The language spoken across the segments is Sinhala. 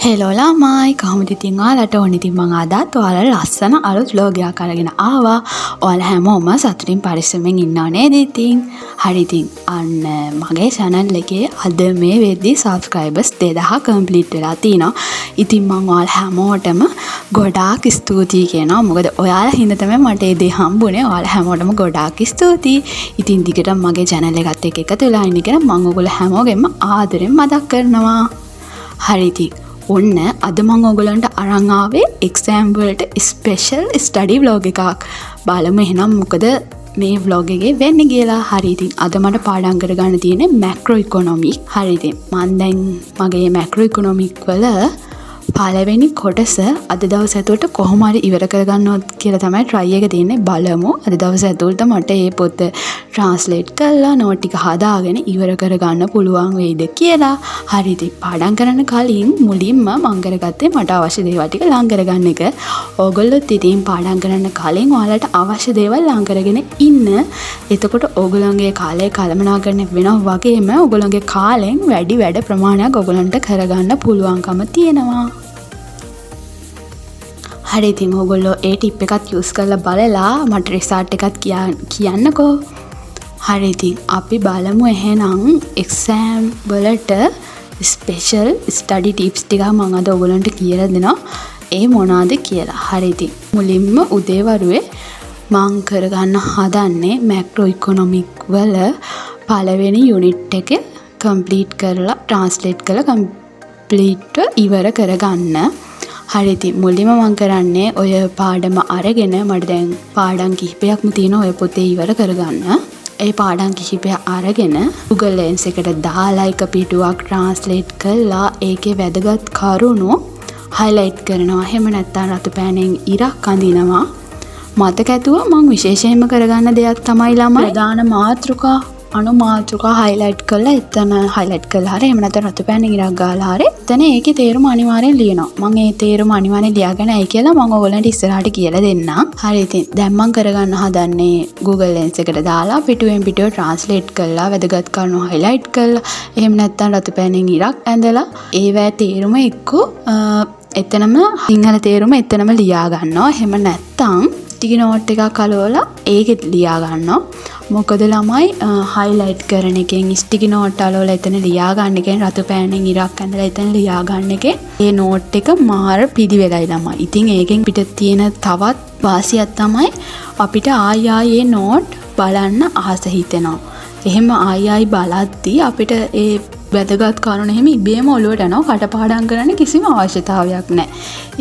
හෙලෝ ළමයි කොහොමද ඉතින් ඔයාලට ඕන ඉතින් මම අදත් ඔයාලට ලස්සන අලුත් vlog එකක් අරගෙන ආවා. ඔයාලා හැමෝම සතුටින් පරිස්සමෙන් ඉන්නව නේද ඉතින්? හරි ඉතින් අන්න මගේ channel එකේ අද මේ වෙද්දි subscribers 2000 complete වෙලා තිනවා. ඉතින් මම ඔයාලා හැමෝටම ගොඩාක් ස්තුතියි කියනවා. මොකද ඔයාලා හින්දා තමයි මට මේ දේ හම්බුනේ. ඔයාලා හැමෝටම ගොඩාක් ස්තුතියි. ඉතින් දිගටම මගේ channel එකත් එක්ක එකතු වෙලා ඉන්න කියලා මම ඔයගොල්ලෝ හැමෝගෙම ආදරෙන් මතක් කරනවා. හරි ඉතින් ඔන්න අද මම ඔයගලන්ට අරන් ආවේ exam වලට special study vlog එකක්. බලමු එහෙනම් මොකද මේ vlog එකේ වෙන්නේ කියලා. හරි ඉතින් අද මට පාඩම් කරගන්න තියෙන්නේ macroeconomic. හරි ඉතින් මම දැන් මගේ macroeconomic වල පළවෙනි කොටස අද දවස් ඇතුළත කොහොම හරි ඉවර කරගන්නවත් කියලා තමයි try එක තියෙන්නේ. බලමු අද දවස් ඇතුළත මට මේ පොත translate කරලා note ටික හදාගෙන ඉවර කරගන්න පුළුවන් වෙයිද කියලා. හරි ඉතින් පාඩම් කරන්න කලින් මුලින්ම මම කරගත්තේ මට අවශ්‍ය දේවල් ටික ලං කරගන්න එක. ඕගොල්ලොත් ඉතින් පාඩම් කරන්න කලින් ඔයාලට අවශ්‍ය දේවල් ලං කරගෙන ඉන්න. එතකොට ඕගොල්ලන්ගේ කාලය කළමනාකරණය වෙනවා වගේම ඕගොල්ලන්ගේ කාලෙන් වැඩි වැඩ ප්‍රමාණයක් ඕගොල්ලන්ට කරගන්න පුළුවන්කම තියෙනවා. හරි ඉතින් ඕගොල්ලෝ ඒ ටිප් එකත් යූස් කරලා බලලා මට රිසල්ට් එකත් කියන්නකෝ. හරි ඉතින් අපි බලමු එහෙනම් එක්සෑම් වලට ස්පෙෂල් ස්ටඩි ටිප්ස් ටික මම අද ඔයගොල්ලන්ට කියලා දෙනවා. ඒ මොනවාද කියලා. හරි ඉතින් මුලින්ම උදේවරුේ මම කරගන්න හදන්නේ මැක්‍රෝඉකොනොමික් වල පළවෙනි යුනිට් එක කම්ප්ලීට් කරලා ට්‍රාන්ස්ලේට් කරලා කම්ප්ලීට් ඉවර කරගන්න. හරි ඉතින් මුලින්ම මම කරන්නේ ඔය පාඩම අරගෙන මට දැන් පාඩම් කිහිපයක්ම තියෙනවා ඔය පොතේ ඉවර කරගන්න. ඒ පාඩම් කිහිපය අරගෙන Google Lens එකට දාලා එක පිටුවක් ට්‍රාන්ස්ලේට් කරලා ඒකේ වැදගත් කරුණු highlight කරනවා. එහෙම නැත්නම් රතු පෑනෙන් ඉරක් අඳිනවා. මතක ඇතුව මම විශේෂයෙන්ම කරගන්න දෙයක් තමයි ළමයි ප්‍රධාන මාතෘකා අනුමාතෘකා highlight කරලා එතන highlight කරලා හරි එහෙම නැත්නම් රතු පෑනෙන් ඉරක් ගාලා හරි එතන ඒකේ තේරුම අනිවාර්යෙන් ලියනවා. මම ඒ තේරුම අනිවාර්යෙන් ලියාගෙන ඇයි කියලා මම ඔයගොල්ලන්ට ඉස්සරහට කියලා දෙන්නම්. හරි ඉතින් දැන් මම කරගන්න හදන්නේ Google Lens එකට දාලා පිටුවෙන් පිටුව translate කරලා වැදගත් කරුණු highlight කරලා එහෙම නැත්නම් රතු පෑනෙන් ඉරක් ඇඳලා ඒවැ තේරුම එක්ක එතනම සිංහල තේරුම එතනම ලියා ගන්නවා. එහෙම නැත්නම් sticky note එකක් අලවලා ඒකෙත් ලියා ගන්නවා. මොකද ළමයි highlight කරන එකෙන් sticky note අලවලා එතන ලියා ගන්න එකෙන් රතු පෑනෙන් ඉරක් ඇඳලා එතන ලියා ගන්න එකෙන් ඒ note එක මාර පිළිවෙලයි ළමයි. ඉතින් ඒකෙන් පිට තියෙන තවත් වාසියක් තමයි අපිට ආයෙ note බලන්න ආස හිතෙනවා. එහෙම ආයෙ බලද්දී අපිට ඒ වැදගත් කාරණා එහෙම ඉබේම ඔලුවට යනවා. කටපාඩම් කරන්න කිසිම අවශ්‍යතාවයක් නැහැ.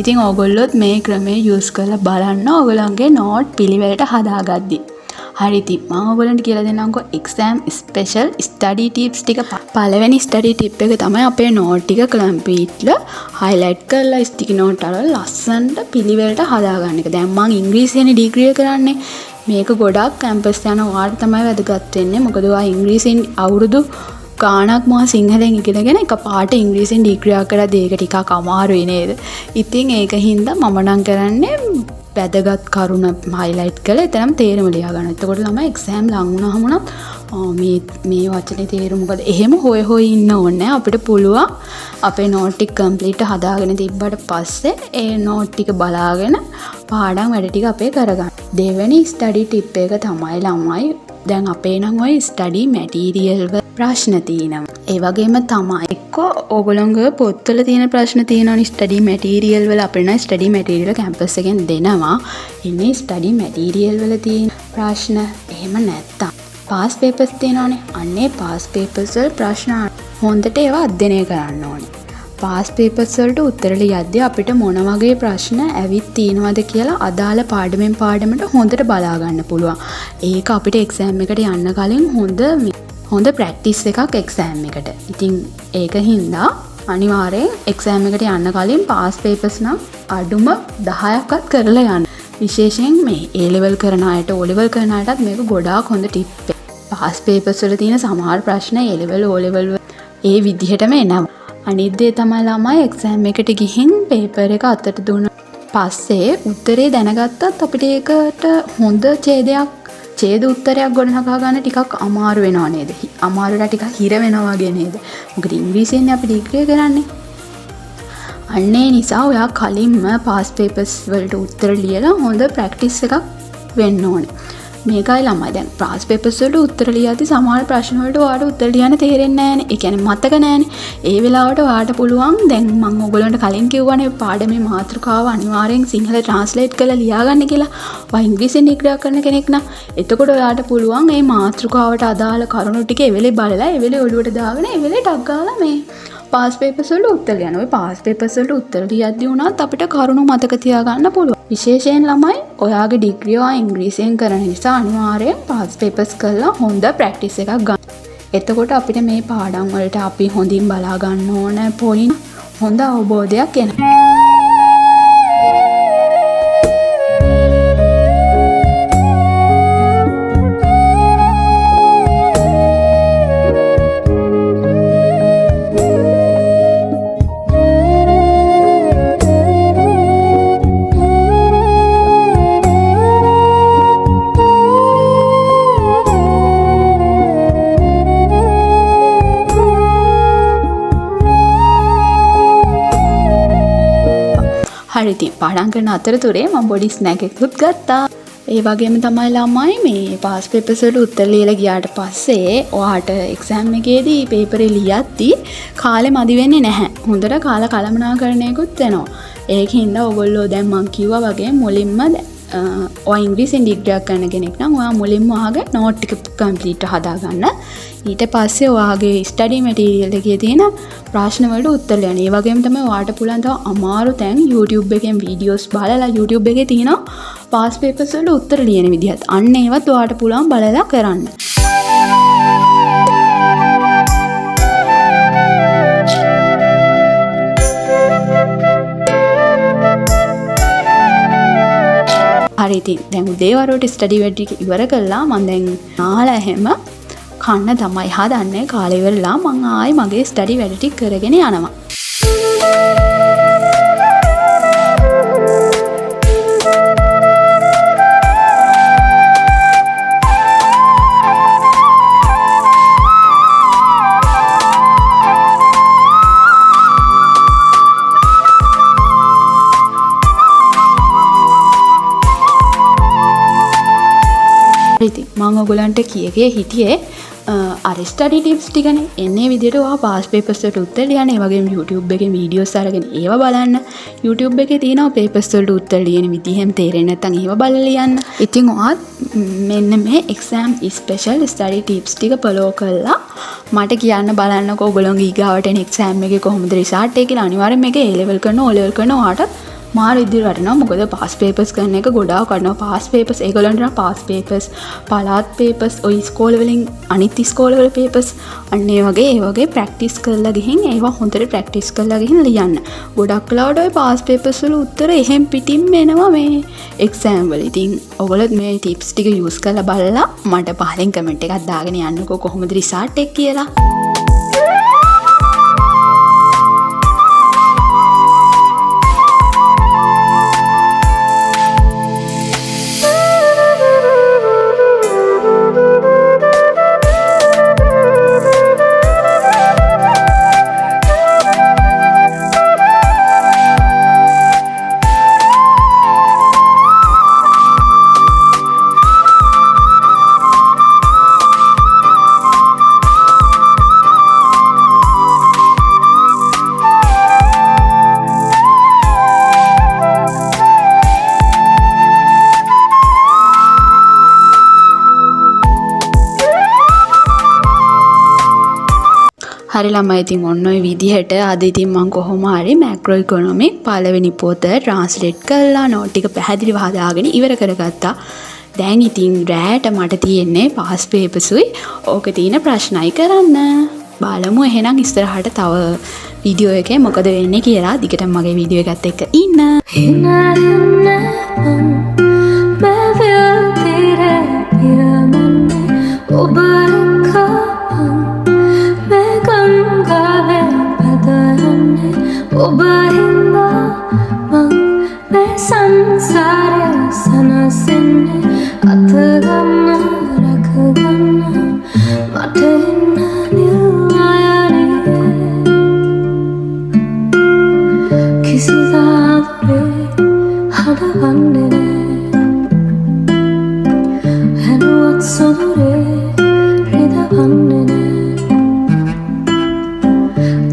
ඉතින් ඕගොල්ලොත් මේ ක්‍රමය යූස් කරලා බලන්න ඕගොල්ලන්ගේ note පිළිවෙලට හදාගද්දි. හරි ඉතින් මම ඔයගොල්ලන්ට කියලා දෙන්නම්කෝ exam special study tips ටික. පළවෙනි study tip එක තමයි අපේ note ටික කම්ප්ලීට්ලා highlight කරලා sticky note වල ලස්සනට පිළිවෙලට හදාගන්න එක. දැන් මම ඉංග්‍රීසියෙන් ඩිග්‍රී කරන්නේ. මේක ගොඩක් කැම්පස් යන ඔයාලට තමයි වැදගත් වෙන්නේ. මොකද ඔයා ඉංග්‍රීසියෙන් අවුරුදු ගානක් මම සිංහලෙන් ඉගෙනගෙන එක පාට ඉංග්‍රීසියෙන් ඩිග්‍රී කරලා ඒක ටිකක් අමාරුයි නේද? ඉතින් ඒක හින්දා මම නම් කරන්නේ වැදගත් කරුණ highlight කරලා එතනම තේරුම ලියා ගන්න. එතකොට ළමයි exam ලඟ වුණාම මේ වචනේ තේරුම මොකද එහෙම හොය ඉන්න ඕනේ. අපිට පුළුවන් අපේ note එක complete හදාගෙන තිබ්බට පස්සේ ඒ note ටික බලාගෙන පාඩම් වැඩ ටික අපේ කරගන්න. දෙවෙනි study tip එක තමයි ළමයි දැන් අපේ නම් ඔය study material වල ප්‍රශ්න තියෙනවා. ඒ වගේම තමයි එක්ක ඕගොල්ලෝගේ පොත්වල තියෙන ප්‍රශ්න තියෙනවනේ study material වල අපේ නම් study material කැම්පස් එකෙන් දෙනවා. ඉන්නේ study material වල තියෙන ප්‍රශ්න එහෙම නැත්තම් past papers තියෙනවනේ. අන්නේ past papers වල ප්‍රශ්න හොඳට ඒවා අධ්‍යයනය කරන්න ඕනේ. past papers වලට උත්තර ලියද්දී අපිට මොන වගේ ප්‍රශ්න ඇවිත් තියෙනවද කියලා අදාළ පාඩමෙන් පාඩමට හොඳට බලා ගන්න පුළුවන්. ඒක අපිට exam එකට යන්න කලින් හොඳ ප්‍රැක්ටිස් එකක් exam එකට. ඉතින් ඒක හින්දා අනිවාර්යෙන් exam එකට යන්න කලින් past papers නම් අඩුම 10ක්වත් කරලා යන්න. විශේෂයෙන් මේ A level කරන අයට O level කරන අයටත් මේක ගොඩාක් හොඳ ටිප් එකක්. past papers වල තියෙන සමහර ප්‍රශ්න A level O level ඒ විදිහටම එනවා. අනිත් දේ තමයි ළමයි exam එකට ගිහින් paper එක අතට දුන්න පස්සේ උත්තරේ දැනගත්තත් අපිට ඒකට හොඳ ඡේද උත්තරයක් ගොඩනගා ගන්න ටිකක් අමාරු වෙනව නේද? අමාරුලා ටිකක් හිර වෙනවා වගේ නේද? මොකද ඉංග්‍රීසියෙන් අපි ඩිග්‍රී කරන්නේ. අන්නේ නිසා ඔයා කලින්ම පාස් පේපර්ස් වලට උත්තර ලියලා හොඳ ප්‍රැක්ටිස් එකක් වෙන්න ඕනේ. මේකයි ළමයි දැන් පාස් පේපර්ස් වලට උත්තර ලියද්දි සමහර ප්‍රශ්න වලට ඔයාට උත්තර ලියන්න තේරෙන්නේ නැහනේ. ඒ කියන්නේ මතක නැහනේ. ඒ වෙලාවට ඔයාට පුළුවන් දැන් මම ඔයගලන්ට කලින් කිව්වනේ පාඩමේ මාතෘකාව අනිවාර්යෙන් සිංහල ට්‍රාන්ස්ලේට් කරලා ලියාගන්න කියලා. ඔයා ඉංග්‍රීසියෙන් ඩිග්‍රී කරන කෙනෙක් නම් එතකොට ඔයාට පුළුවන් මේ මාතෘකාවට අදාළ කරුණු ටික ඒ වෙලේ බලලා ඒ වෙලේ ඔළුවට දාගෙන ඒ වෙලේ ටක් ගාලා මේ පාස් පේපර්ස් වලට උත්තර ලියන්න. ඔය පාස් පේපර්ස් වලට උත්තර ලියද්දී උනත් අපිට කරුණු මතක තියාගන්න පුළුවන්. විශේෂයෙන් ළමයි ඔයාගේ ඩිග්‍රිය ඔයා ඉංග්‍රීසියෙන් කරන නිසා අනිවාර්යෙන් පාස් පේපර්ස් කරලා හොඳ ප්‍රැක්ටිස් එකක් ගන්න. එතකොට අපිට මේ පාඩම් වලට අපි හොඳින් බලා ගන්න ඕන පොයින්ට් හොඳ අවබෝධයක් එනවා. හරි ඉතින් පාඩම් කරන අතරතුරේ මම පොඩි ස්නැක් එකකුත් ගත්තා. ඒ වගේම තමයි ළමයි මේ පාස් පේපර්ස් වලට උත්තර ලියලා ගියාට පස්සේ ඔයාට එක්සෑම් එකේදී පේපරේ ලියද්දි කාලෙ මදි වෙන්නේ නැහැ. හොඳට කාල කළමනාකරණයකුත් වෙනවා. ඒකින්ද ඔයගොල්ලෝ දැන් මම කිව්වා වගේ මුලින්ම ඔයා ඉංග්‍රීසියෙන් ඩිග්‍රියක් කරන කෙනෙක් නම් ඔයා මුලින්ම ඔයාගේ නෝට් ටික කම්ප්ලීට් හදාගන්න. ඊට පස්සේ ඔයාගේ ස්ටඩි මැටීරියල් එකේ තියෙන ප්‍රශ්න වලට උත්තර ලියන්න. ඒ වගේම තමයි ඔයාට පුළුවන් තව අමාරු තැන් YouTube එකෙන් වීඩියෝස් බලලා YouTube එකේ තියෙන පාස් පේපර්ස් වලට උත්තර ලියන විදිහත්. අන්න ඒවත් ඔයාට පුළුවන් බලලා කරන්න. හරි ඉතින් දැන් උදේ වරුවට ස්ටඩි වැඩ ටික ඉවර කළා. මම දැන් නාලා හැම කන්න තමයි හදන්නේ. කාලේ ඉවරලා මම ආයි මගේ ස්ටඩි වැඩ ටික කරගෙන යනවා. මම ඔයගලන්ට කියේ හිටියේ අර ස්ටඩි ටිප්ස් ටිකනේ. එන්නේ විදිහට ඔයා පාස් පේපර්ස් වලට උත්තර ලියන්න. ඒ වගේම YouTube එකේ වීඩියෝස් අරගෙන ඒවා බලන්න. YouTube එකේ තියෙනවා පේපර්ස් වලට උත්තර ලියන විදිහෙම තේරෙන්නේ නැත්නම් ඒවා බලලා ලියන්න. ඉතින් ඔයා මෙන්න මේ exam special study tips ටික follow කරලා මට කියන්න බලන්නකෝ ඔයගොල්ලෝගේ ඊගාවට එන exam එකේ කොහොමද result එක කියලා. අනිවාර්යෙන් මේක A level කරන O level කරන ඔයාට මාර ඉදිරියට වටනවා. මොකද පාස් පේපර්ස් කරන එක ගොඩාක් වටනවා. පාස් පේපර්ස් ඒගොල්ලන්ට නම් පාස් පේපර්ස්, පළාත් පේපර්ස්, ඔය ඉස්කෝලේ වලින් අනිත් ඉස්කෝලේ වල පේපර්ස් අන්න ඒ වගේ ප්‍රැක්ටිස් කරලා ගිහින් ඒවා හොඳට ප්‍රැක්ටිස් කරලා ගිහින් ලියන්න. ගොඩක් වෙලාවට ඔය පාස් පේපර්ස් වල උත්තර එහෙම් පිටින්ම එනවා මේ එක්සෑම් වල. ඉතින් ඔයගොල්ලෝ මේ ටිප්ස් ටික යූස් කරලා බලලා මට පහලින් කමෙන්ට් එකක් දාගෙන යන්නකෝ කොහොමද රිසල්ට් එක කියලා. හරි ළමයි ඉතින් ඔන්න ඔය විදිහට අද ඉතින් මම කොහොම හරි මැක්‍රෝ ඉකොනොමික් පළවෙනි පොත ට්‍රාන්ස්ලේට් කරලා නෝට් ටික පැහැදිලිව හදාගෙන ඉවර කරගත්තා. දැන් ඉතින් රැට මට තියෙන්නේ පාස් පේපර්ස්ුයි ඕකේ තියෙන ප්‍රශ්නයි කරන්න. බලමු එහෙනම් ඉස්සරහට තව වීඩියෝ එකේ මොකද වෙන්නේ කියලා. දිගටම මගේ වීඩියෝ එකත් එක්ක ඉන්න. කිසිදාදේ හදවන්නේ හැනුවත් සොදුරේ රිදවන්නේ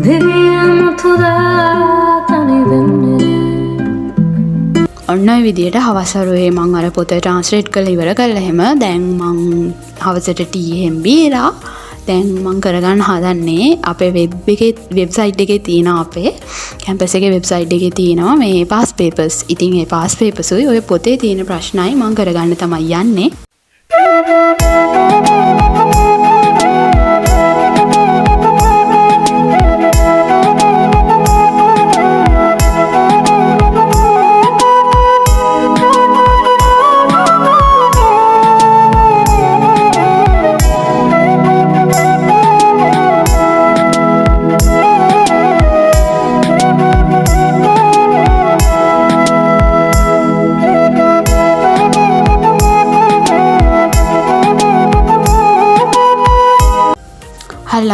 දෙවියන් මුතුදා තනි වෙන්නේ ඔන්න ඔය විදියට හවසරුවේ මං අර පොත ට්‍රාන්ස්ලේට් කරලා ඉවර කළා එහෙම දැන් මං හවසට ටී එහෙම බීලා දැන් මං කරගන්න හදන්නේ අපේ වෙබ්සයිට් එකේ තියෙන අපේ කැම්පස් එකේ වෙබ්සයිට් එකේ තියෙනවා මේ පාස් පේපර්ස්. ඉතින් ඒ පාස් පේපර්ස් ඔය පොතේ තියෙන ප්‍රශ්නයි මං කරගන්න තමයි යන්නේ.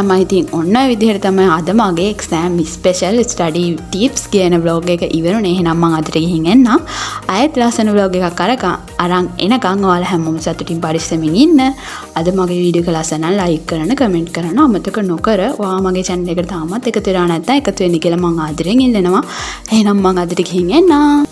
ළමයි ඉතින් ඔන්න ඔය විදිහට තමයි අද මගේ එක්සෑම් ස්පෙෂල් ස්ටඩි ටිප්ස් කියන බ්ලොග් එක ඉවරුනේ. එහෙනම් මම අදට ගිහින් එන්නම්. ආයෙත් ලස්සන බ්ලොග් එකක් අරන් එනකන් ඔයාලා හැමෝම සතුටින් පරිස්සමින් ඉන්න. අද මගේ වීඩියෝ එක ලස්සන නම් ලයික් කරන්න, කමෙන්ට් කරන්න අමතක නොකර. ඔයා මගේ channel එකට තාමත් එකතු වෙලා නැත්නම් එකතු වෙන්න කියලා මම ආදරෙන් ඉල්ලනවා. එහෙනම් මම අදට ගිහින් එන්නම්.